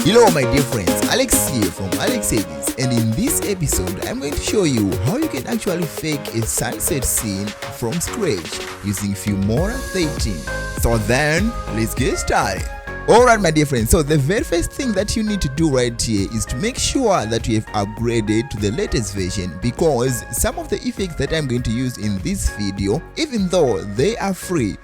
Hello my dear friends, Alex here from Alex Edits, and in this episode I'm going to show you how you can actually fake a sunset scene from scratch using Filmora 13. So then, let's get started. Alright my dear friends, so the very first thing that you need to do right here is to make sure that you have upgraded to the latest version, because some of the effects that I'm going to use in this video, even though they are free,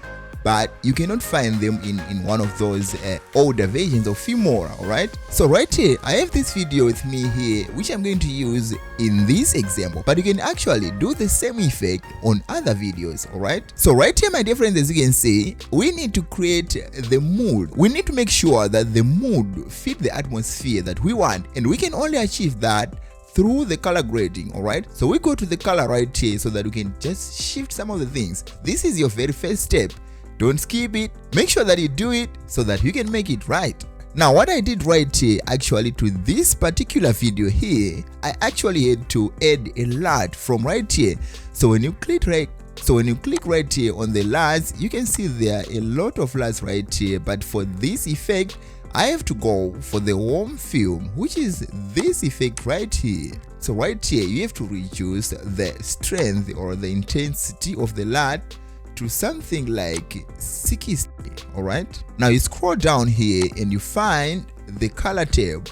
but you cannot find them in one of those older versions of Filmora. Alright, so right here I have this video with me here which I'm going to use in this example, but you can actually do the same effect on other videos. Alright, so right here my dear friends, as you can see, we need to create the mood. We need to make sure that the mood fit the atmosphere that we want, and we can only achieve that through the color grading. Alright, so we go to the color right here so that we can just shift some of the things. This is your very first step. Don't skip it. Make sure that you do it so that you can make it right. Now what I did right here, actually to this particular video here, I actually had to add a LUT from right here. So when you click right here on the LUTs, you can see there are a lot of LUTs right here, but for this effect I have to go for the warm film, which is this effect right here. So right here you have to reduce the strength or the intensity of the LUT to something like 60. Alright, now you scroll down here and you find the color tab,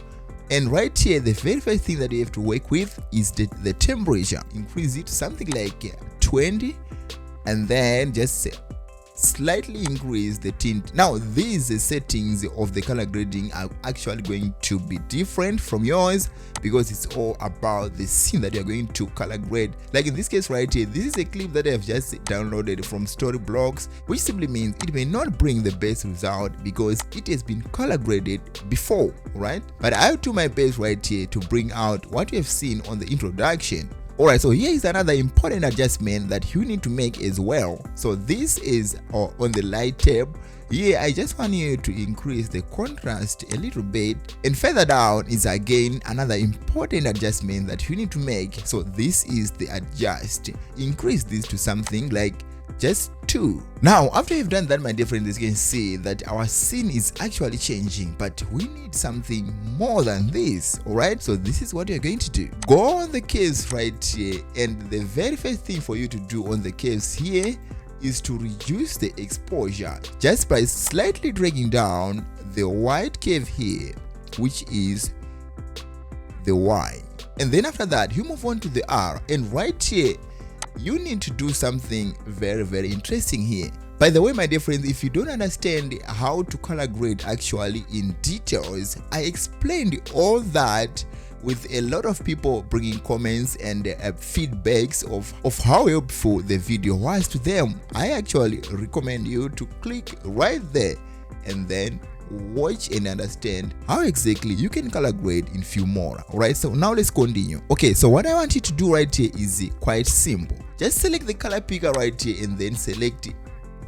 and right here the very first thing that you have to work with is the temperature. Increase it to something like 20, and then just slightly increase the tint. Now these settings of the color grading are actually going to be different from yours, because it's all about the scene that you're going to color grade. Like in this case right here, this is a clip that I have just downloaded from Storyblocks, which simply means it may not bring the best result because it has been color graded before, right? But I'll do my best right here to bring out what you have seen on the introduction. Alright, so here is another important adjustment that you need to make as well. So this is on the light tab. Here I just want you to increase the contrast a little bit, and further down is again another important adjustment that you need to make. So this is the adjust. Increase this to something like just 2. Now after you've done that my dear friends, you can see that our scene is actually changing, but we need something more than this. Alright, so this is what you're going to do. Go on the caves right here, and the very first thing for you to do on the caves here is to reduce the exposure just by slightly dragging down the white cave here, which is the Y. And then after that you move on to the R, and right here you need to do something very interesting here. By the way my dear friends, if you don't understand how to color grade actually in details, I explained all that with a lot of people bringing comments and feedbacks of how helpful the video was to them. I actually recommend you to click right there and then watch and understand how exactly you can color grade in Filmora. Alright, so now let's continue. Okay, so what I want you to do right here is quite simple. Just select the color picker right here and then select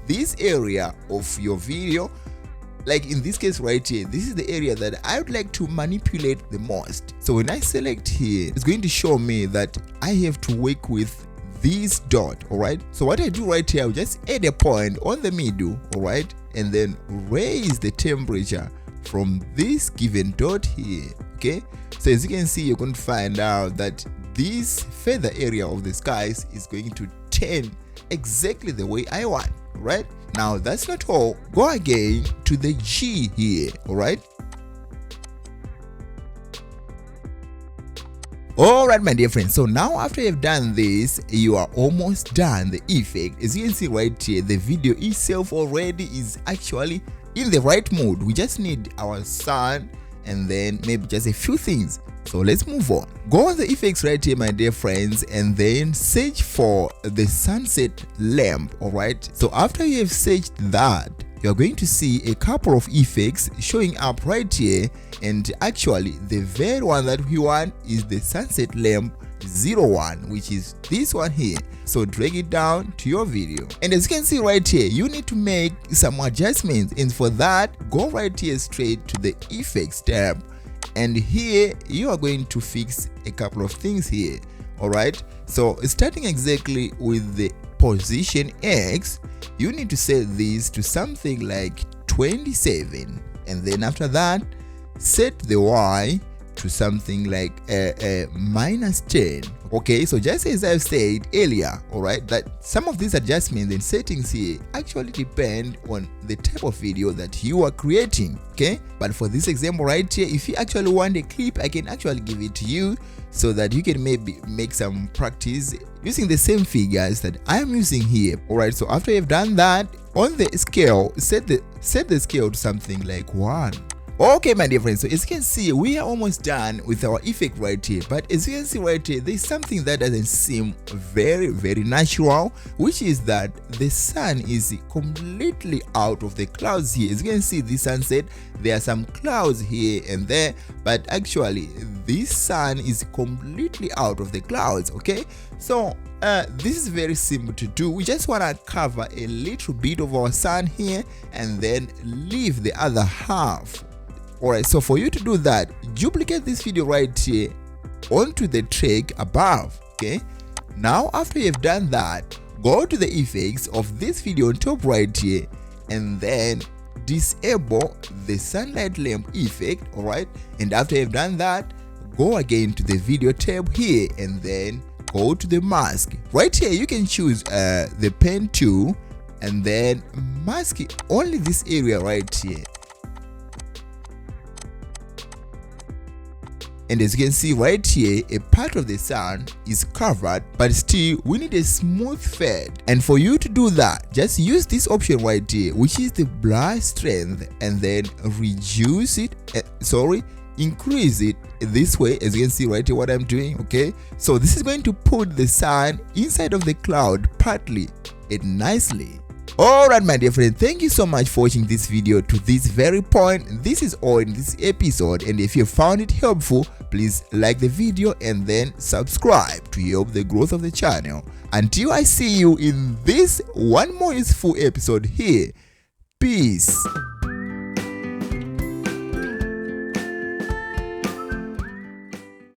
this area of your video. Like in this case right here, this is the area that I would like to manipulate the most. So when I select here, it's going to show me that I have to work with this dot. Alright, so what I do right here, I'll just add a point on the middle, alright, and then raise the temperature from this given dot here. Okay, so as you can see, you're going to find out that this feather area of the skies is going to turn exactly the way I want. Right, now that's not all. Go again to the G here. Alright, my dear friends, so now after you've done this, you are almost done the effect. As you can see right here, the video itself already is actually in the right mode. We just need our sun and then maybe just a few things. So let's move on. Go on the effects right here my dear friends, and then search for the sunset lamp. Alright, so after you have searched that, you're going to see a couple of effects showing up right here, and actually the very one that we want is the sunset lamp 01, which is this one here. So drag it down to your video, and as you can see right here, you need to make some adjustments, and for that go right here straight to the effects tab, and here you are going to fix a couple of things here. Alright, so starting exactly with the position X, you need to set this to something like 27, and then after that set the Y to something like -10. Okay, so just as I've said earlier, all right, that some of these adjustments and settings here actually depend on the type of video that you are creating. Okay, but for this example right here, if you actually want a clip, I can actually give it to you so that you can maybe make some practice using the same figures that I'm using here. All right, so after you've done that, on the scale, set the scale to something like 1. Okay, my dear friends, so as you can see, we are almost done with our effect right here. But as you can see right here, there's something that doesn't seem very natural, which is that the sun is completely out of the clouds here. As you can see, the sunset, there are some clouds here and there, but actually this sun is completely out of the clouds. Okay, so this is very simple to do. We just want to cover a little bit of our sun here and then leave the other half. Alright, so for you to do that, duplicate this video right here onto the track above. Okay, now after you've done that, go to the effects of this video on top right here and then disable the sunlight lamp effect. Alright, and after you've done that, go again to the video tab here and then go to the mask. Right here you can choose the pen tool and then mask only this area right here. And as you can see right here, a part of the sun is covered, but still we need a smooth fade. And for you to do that, just use this option right here, which is the blur strength, and then reduce it, increase it this way. As you can see right here what I'm doing. Okay, so this is going to put the sun inside of the cloud partly and nicely. Alright, my dear friend, thank you so much for watching this video to this very point. This is all in this episode, and if you found it helpful, please like the video and then subscribe to help the growth of the channel. Until I see you in this one more useful episode here, peace.